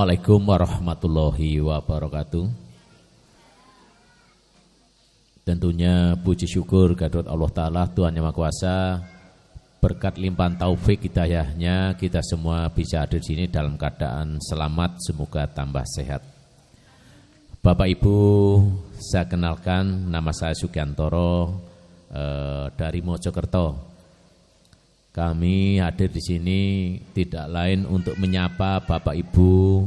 Assalamualaikum warahmatullahi wabarakatuh. Tentunya puji syukur kehadirat Allah Ta'ala, Tuhan Yang Maha Kuasa. Berkat limpahan taufik hidayahnya, kita semua bisa hadir di sini dalam keadaan selamat, semoga tambah sehat. Bapak Ibu, saya kenalkan, nama saya Sugiantoro dari Mojokerto. Kami hadir di sini tidak lain untuk menyapa Bapak Ibu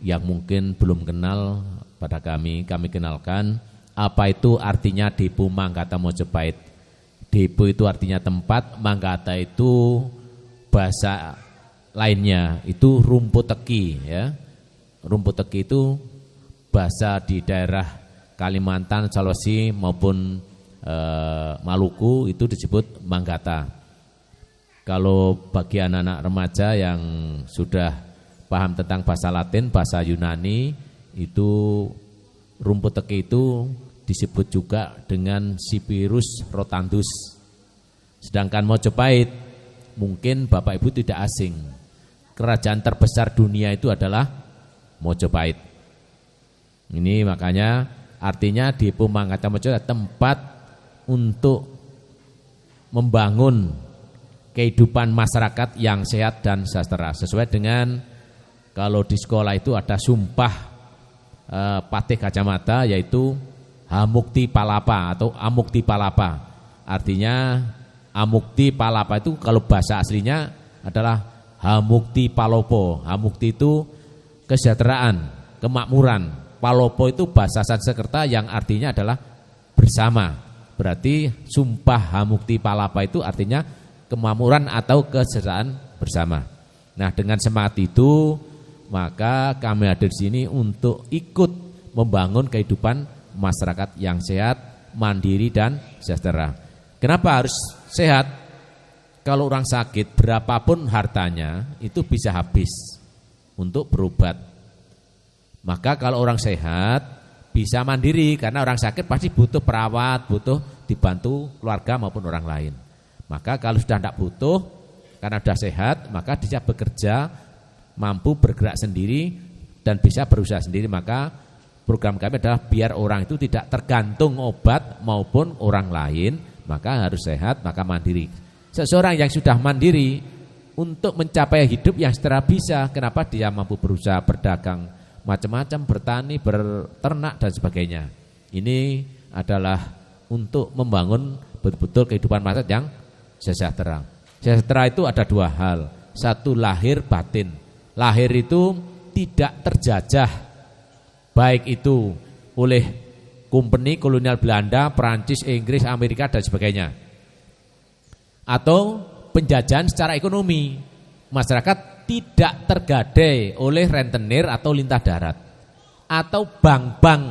yang mungkin belum kenal pada kami. Kami kenalkan apa itu artinya Depo Manggata Mojopahit. Depo itu artinya tempat, Manggata itu bahasa lainnya itu rumput teki ya. Rumput teki itu bahasa di daerah Kalimantan, Sulawesi maupun Maluku itu disebut Manggata. Kalau bagi anak-anak remaja yang sudah paham tentang bahasa Latin, bahasa Yunani, itu rumput teki itu disebut juga dengan Sipirus rotandus. Sedangkan Mojopahit mungkin Bapak Ibu tidak asing. Kerajaan terbesar dunia itu adalah Mojopahit. Ini makanya artinya Depo Manggata Mojopahit tempat untuk membangun kehidupan masyarakat yang sehat dan sejahtera. Sesuai dengan kalau di sekolah itu ada sumpah patih kacamata, yaitu Hamukti Palapa atau Amukti Palapa. Artinya Amukti Palapa itu kalau bahasa aslinya adalah Hamukti Palopo. Hamukti itu kesejahteraan, kemakmuran. Palopo itu bahasa Sanskerta yang artinya adalah bersama. Berarti sumpah Hamukti Palapa itu artinya kemakmuran atau kesejahteraan bersama. Nah, dengan semangat itu maka kami hadir di sini untuk ikut membangun kehidupan masyarakat yang sehat, mandiri dan sejahtera. Kenapa harus sehat? Kalau orang sakit berapapun hartanya itu bisa habis untuk berobat. Maka kalau orang sehat bisa mandiri, karena orang sakit pasti butuh perawat, butuh dibantu keluarga maupun orang lain. Maka kalau sudah tidak butuh, karena sudah sehat, maka bisa bekerja, mampu bergerak sendiri dan bisa berusaha sendiri. Maka program kami adalah biar orang itu tidak tergantung obat maupun orang lain, maka harus sehat, maka mandiri. Seseorang yang sudah mandiri untuk mencapai hidup yang secara bisa, kenapa dia mampu berusaha berdagang macam-macam, bertani, berternak dan sebagainya. Ini adalah untuk membangun betul-betul kehidupan masyarakat yang sejahtera. Sejahtera itu ada dua hal. Satu, lahir batin. Lahir itu tidak terjajah, baik itu oleh kompeni kolonial Belanda, Perancis, Inggris, Amerika dan sebagainya, atau penjajahan secara ekonomi. Masyarakat tidak tergadai oleh rentenir atau lintah darat, atau bank-bank,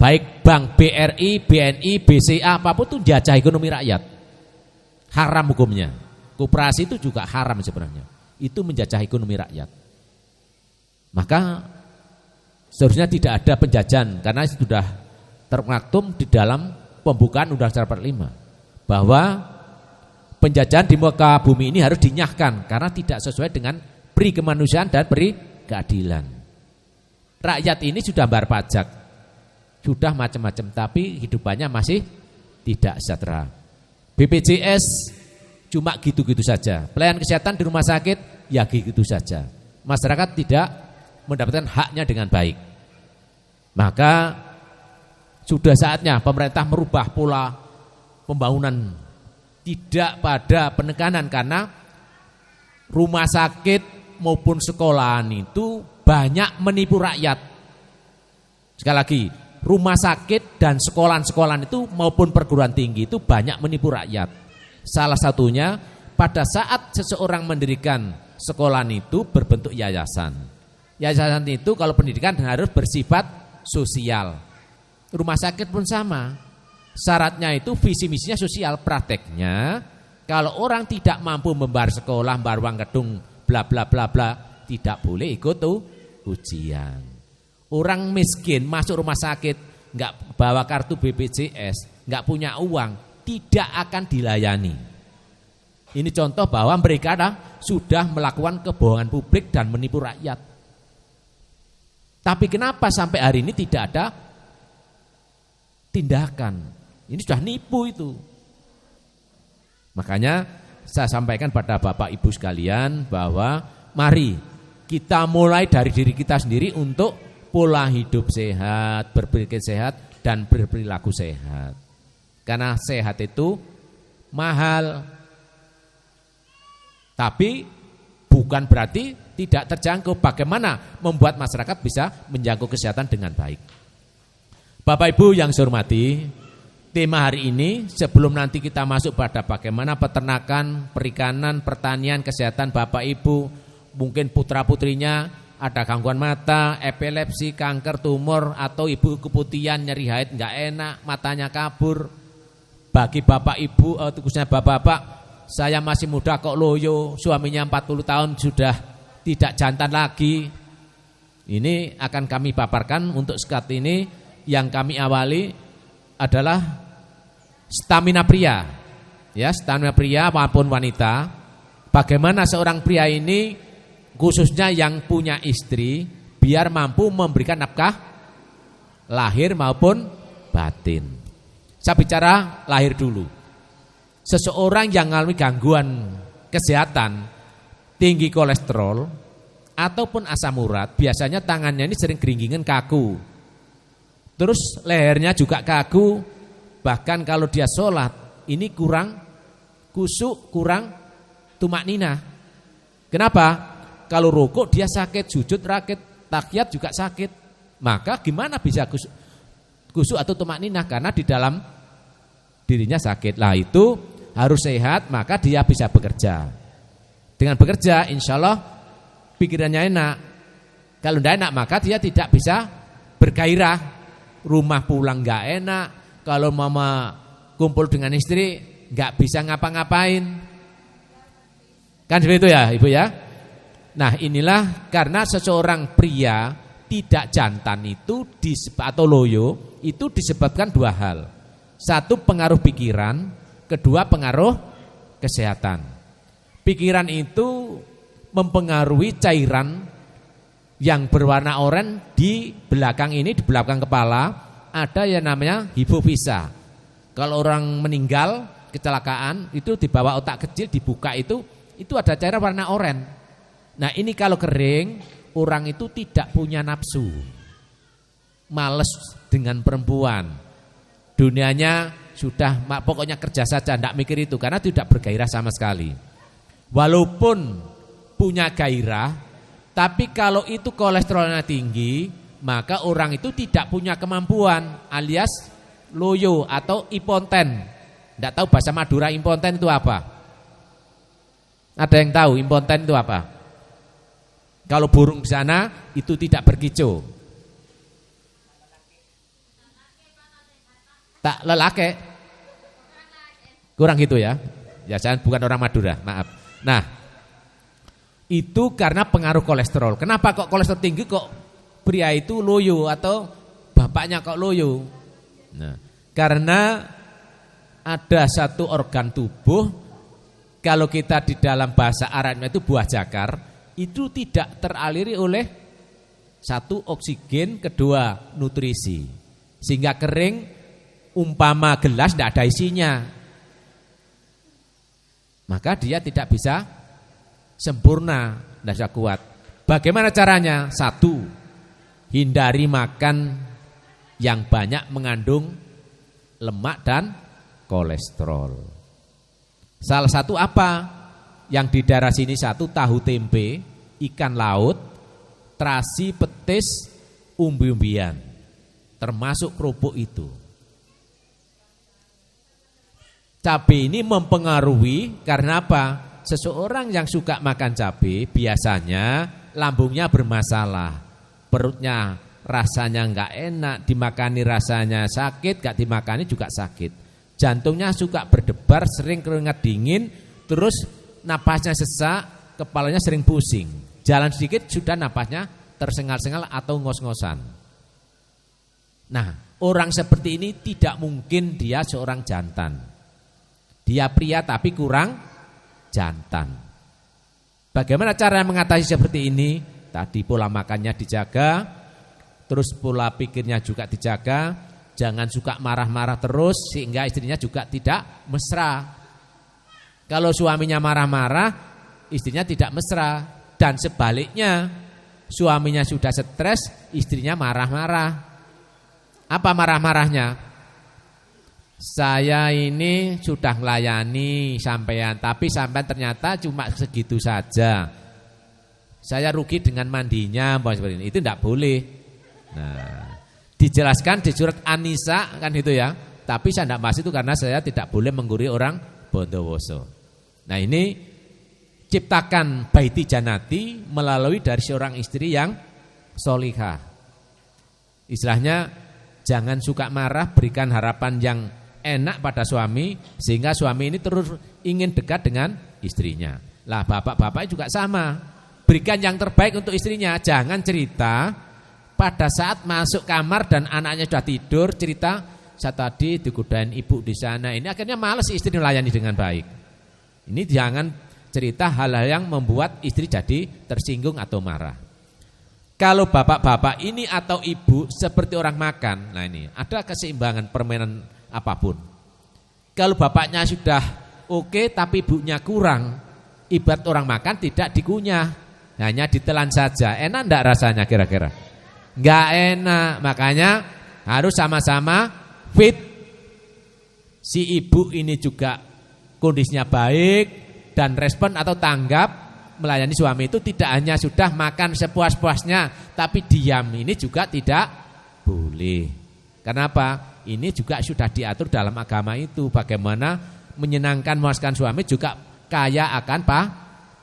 baik bank BRI, BNI, BCA, apapun itu jajah ekonomi rakyat. Haram hukumnya. Koperasi itu juga haram sebenarnya. Itu menjajah ekonomi rakyat. Maka seharusnya tidak ada penjajahan, karena sudah termaktum di dalam pembukaan Undang-Undang 45 bahwa penjajahan di muka bumi ini harus dinyahkan karena tidak sesuai dengan peri kemanusiaan dan peri keadilan. Rakyat ini sudah bayar pajak, sudah macam-macam, tapi hidupannya masih tidak sejahtera. BPJS cuma gitu-gitu saja. Pelayanan kesehatan di rumah sakit ya gitu saja. Masyarakat tidak mendapatkan haknya dengan baik. Maka sudah saatnya pemerintah merubah pola pembangunan, tidak pada penekanan, karena rumah sakit maupun sekolahan itu banyak menipu rakyat. Sekali lagi, rumah sakit dan sekolahan-sekolahan itu maupun perguruan tinggi itu banyak menipu rakyat. Salah satunya pada saat seseorang mendirikan sekolahan itu berbentuk yayasan. Yayasan itu kalau pendidikan harus bersifat sosial. Rumah sakit pun sama. Syaratnya itu visi misinya sosial, prakteknya kalau orang tidak mampu membayar sekolah, membayar uang gedung, bla bla bla bla, tidak boleh ikut tuh ujian. Orang miskin masuk rumah sakit, nggak bawa kartu BPJS, nggak punya uang, tidak akan dilayani. Ini contoh bahwa mereka sudah melakukan kebohongan publik dan menipu rakyat. Tapi kenapa sampai hari ini tidak ada tindakan? Ini sudah nipu itu. Makanya saya sampaikan pada Bapak Ibu sekalian bahwa mari kita mulai dari diri kita sendiri untuk pola hidup sehat, berpikir sehat, dan berperilaku sehat. Karena sehat itu mahal. Tapi bukan berarti tidak terjangkau. Bagaimana membuat masyarakat bisa menjangkau kesehatan dengan baik. Bapak Ibu yang saya hormati, tema hari ini sebelum nanti kita masuk pada bagaimana peternakan, perikanan, pertanian, kesehatan Bapak Ibu, mungkin putra-putrinya ada gangguan mata, epilepsi, kanker, tumor, atau ibu keputihan, nyeri haid, enggak enak, matanya kabur. Bagi Bapak Ibu, khususnya Bapak-bapak, saya masih muda kok loyo, suaminya 40 tahun sudah tidak jantan lagi. Ini akan kami paparkan untuk saat ini. Yang kami awali adalah stamina pria. Ya, stamina pria maupun wanita. Bagaimana seorang pria ini, khususnya yang punya istri, biar mampu memberikan nafkah lahir maupun batin. Saya bicara lahir dulu. Seseorang yang mengalami gangguan kesehatan, tinggi kolesterol ataupun asam urat, biasanya tangannya ini sering geringgingan, kaku. Terus lehernya juga kaku. Bahkan kalau dia sholat ini kurang khusyuk, kurang tumak ninah. Kenapa? Kalau rukuk dia sakit, sujud sakit, tahiyat juga sakit. Maka gimana bisa khusyuk atau tumak ninah? Karena di dalam dirinya sakit. Lah itu harus sehat, maka dia bisa bekerja. Dengan bekerja insya Allah pikirannya enak. Kalau tidak enak maka dia tidak bisa bergairah. Rumah pulang nggak enak, kalau mama kumpul dengan istri nggak bisa ngapa-ngapain. Kan seperti itu ya Ibu ya. Nah inilah karena seseorang pria tidak jantan itu atau loyo itu disebabkan dua hal. Satu, pengaruh pikiran, kedua pengaruh kesehatan. Pikiran itu mempengaruhi cairan yang berwarna oranye di belakang ini, di belakang kepala ada yang namanya hipofisa. Kalau orang meninggal kecelakaan itu di bawah otak kecil dibuka itu ada cairan warna oranye. Nah ini kalau kering, orang itu tidak punya nafsu, males dengan perempuan, dunianya sudah pokoknya kerja saja, tidak mikir itu karena tidak bergairah sama sekali. Walaupun punya gairah, tapi kalau itu kolesterolnya tinggi, maka orang itu tidak punya kemampuan alias loyo atau impoten. Tidak tahu bahasa Madura impoten itu apa? Ada yang tahu impoten itu apa? Kalau burung di sana itu tidak berkicau. Tak lelake. Kurang gitu ya. Ya saya bukan orang Madura, maaf. Nah, itu karena pengaruh kolesterol. Kenapa kok kolesterol tinggi kok pria itu loyo atau bapaknya kok loyo? Nah, karena ada satu organ tubuh, kalau kita di dalam bahasa Arabnya itu buah jakar, itu tidak teraliri oleh satu oksigen, kedua nutrisi. Sehingga kering, umpama gelas tidak ada isinya. Maka dia tidak bisa sempurna, tidak bisa kuat. Bagaimana caranya? Satu, hindari makan yang banyak mengandung lemak dan kolesterol. Salah satu apa? Yang di daerah sini satu, tahu tempe, ikan laut, terasi, petis, umbi-umbian, termasuk kerupuk itu. Cabai ini mempengaruhi karena apa? Seseorang yang suka makan cabai biasanya lambungnya bermasalah, perutnya rasanya enggak enak, dimakani rasanya sakit, enggak dimakani juga sakit. Jantungnya suka berdebar, sering keringat dingin, terus napasnya sesak, kepalanya sering pusing. Jalan sedikit sudah napasnya tersengal-sengal atau ngos-ngosan. Nah, orang seperti ini tidak mungkin dia seorang jantan. Dia pria tapi kurang jantan. Bagaimana cara mengatasi seperti ini? Tadi pola makannya dijaga, terus pola pikirnya juga dijaga, jangan suka marah-marah terus sehingga istrinya juga tidak mesra. Kalau suaminya marah-marah, istrinya tidak mesra, dan sebaliknya suaminya sudah stres, istrinya marah-marah. Apa marah-marahnya? Saya ini sudah melayani sampean, tapi sampean ternyata cuma segitu saja. Saya rugi dengan mandinya, seperti ini. Itu tidak boleh. Nah, dijelaskan di surat An-Nisa kan itu ya. Tapi saya tidak bahas itu karena saya tidak boleh menggurui orang Bondowoso. Nah, ini ciptakan baiti janati melalui dari seorang istri yang solihah. Istilahnya jangan suka marah, berikan harapan yang enak pada suami sehingga suami ini terus ingin dekat dengan istrinya. Lah bapak-bapak juga sama, berikan yang terbaik untuk istrinya. Jangan cerita pada saat masuk kamar dan anaknya sudah tidur, cerita saya tadi digodain ibu di sana. Ini akhirnya malas istri melayani dengan baik. Ini jangan cerita hal-hal yang membuat istri jadi tersinggung atau marah. Kalau bapak-bapak ini atau ibu seperti orang makan, nah ini ada keseimbangan permainan apapun. Kalau bapaknya sudah oke tapi ibunya kurang, ibarat orang makan tidak dikunyah, hanya ditelan saja. Enak enggak rasanya kira-kira? Enggak enak, makanya harus sama-sama fit. Si ibu ini juga kondisinya baik dan respon atau tanggap melayani suami itu tidak hanya sudah makan sepuas-puasnya, tapi diam ini juga tidak boleh. Kenapa? Ini juga sudah diatur dalam agama itu, bagaimana menyenangkan memuaskan suami juga kaya akan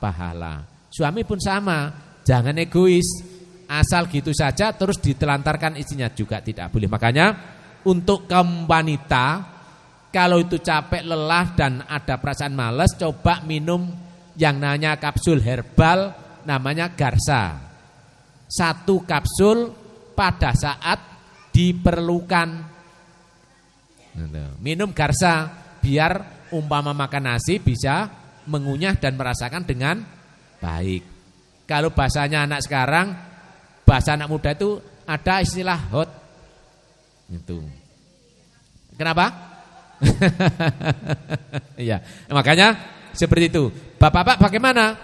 pahala. Suami pun sama, jangan egois, asal gitu saja terus ditelantarkan istrinya juga tidak boleh. Makanya untuk kaum wanita, kalau itu capek, lelah dan ada perasaan malas, coba minum yang namanya kapsul herbal namanya Garsa. 1 kapsul pada saat diperlukan. Minum Garsa biar umpama makan nasi bisa mengunyah dan merasakan dengan baik. Kalau bahasanya anak sekarang, bahasa anak muda itu ada istilah hot. Itu. Kenapa? Ya, makanya seperti itu. Bapak-bapak bagaimana?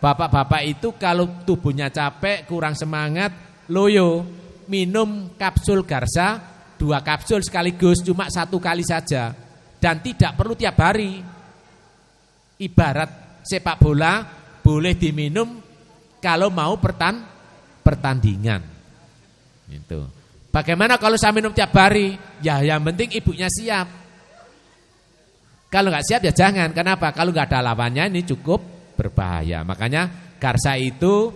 Bapak-bapak itu kalau tubuhnya capek, kurang semangat, loyo, minum kapsul Garsa 2 kapsul sekaligus, cuma 1 kali saja, dan tidak perlu tiap hari. Ibarat sepak bola boleh diminum kalau mau pertandingan. Itu. Bagaimana kalau saya minum tiap hari? Ya yang penting ibunya siap. Kalau nggak siap ya jangan. Kenapa? Kalau nggak ada lawannya ini cukup berbahaya. Makanya Garsa itu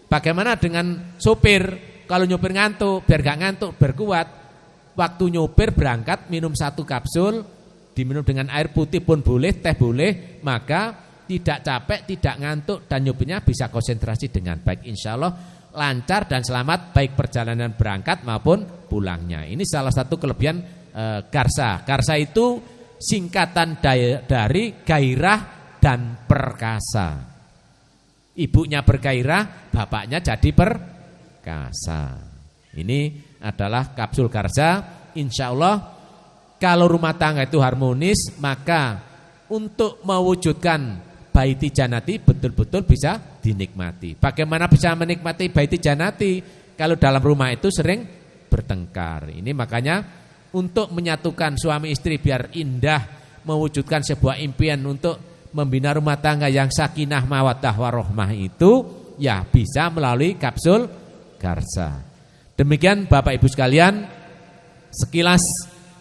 bagaimana dengan sopir? Kalau nyopir ngantuk, biar nggak ngantuk, berkuat. Waktu nyopir berangkat minum 1 kapsul, diminum dengan air putih pun boleh, teh boleh, maka tidak capek, tidak ngantuk dan nyopirnya bisa konsentrasi dengan baik. Insya Allah lancar dan selamat baik perjalanan berangkat maupun pulangnya. Ini salah satu kelebihan Garsa. Garsa itu singkatan dari gairah dan perkasa. Ibunya bergairah, bapaknya jadi perkasa. Ini adalah kapsul Garsa. Insya Allah kalau rumah tangga itu harmonis, maka untuk mewujudkan baiti janati betul-betul bisa dinikmati. Bagaimana bisa menikmati baiti janati kalau dalam rumah itu sering bertengkar? Ini makanya untuk menyatukan suami istri biar indah, mewujudkan sebuah impian untuk membina rumah tangga yang sakinah mawaddah warahmah itu ya bisa melalui kapsul Garsa. Demikian Bapak Ibu sekalian, sekilas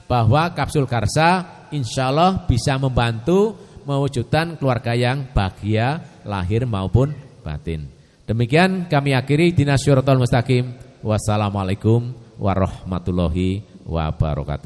bahwa kapsul Garsa insya Allah bisa membantu mewujudkan keluarga yang bahagia lahir maupun batin. Demikian kami akhiri Dinas Syuratul Mustaqim. Wassalamualaikum warahmatullahi wabarakatuh.